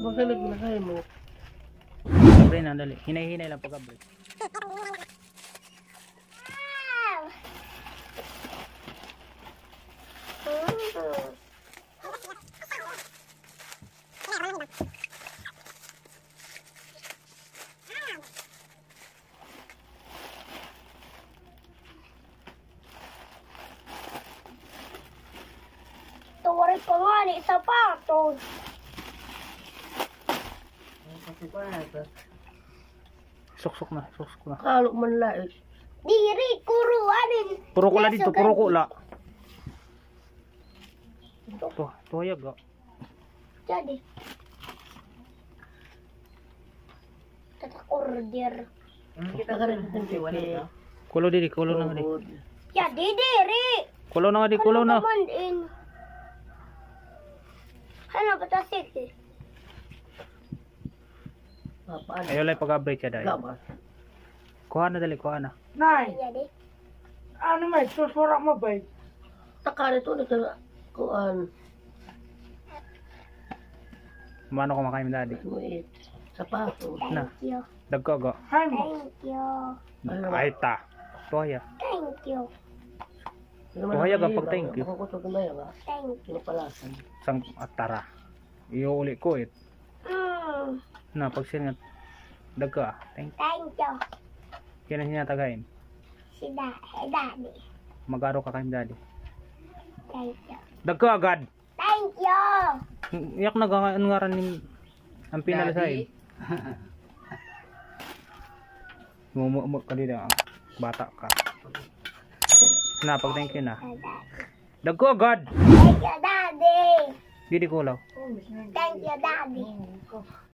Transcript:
Magkalag na kayo mo. Gabriel na, dali. Hinay-hinay lang po, Gabriel. Tuwari ko nga ni sapatos. Suksok na, suksok na. Kalok man lait. Diri, kuruanin. Puro ko la dito, puro ko la. Ito hayag ah. Jadi. Tatak order. Kita ka rin ng tiwali. Kulo diri, kulo na nga di. Jadi diri. Kulo na nga di, kulo na. Ano ba tasik eh? Ayaw lang pag-break siya dahil. Kuha na dali, kuha na. Nay, Jadi. ano may susurak mo ba? Taka nito na kuan. Mano kumakain mo daddy? Wait. Sapatos. Na, Thank you. dagko go. Hay mo. Thank you. Ay ta. Tuwaya. Thank you. Tuhaya ka pag thank you. Ako ko na ba? Thank you. Pinapalasan. Sang atara. Iuuli ko it. Na, pag sinat. Dagko ah. Thank Thank you. you. Yan ang sinatagayin. Si Daddy. Mag-aro ka kay daddy. Thank you. Dagko agad. Thank you. Yak nagangaran ni ang pinalasain. Mumumo ka dito ang bata ka. Na, pag thank you na. Dagko agad. Thank you, Daddy. Didi kulaw. Thank you, Daddy.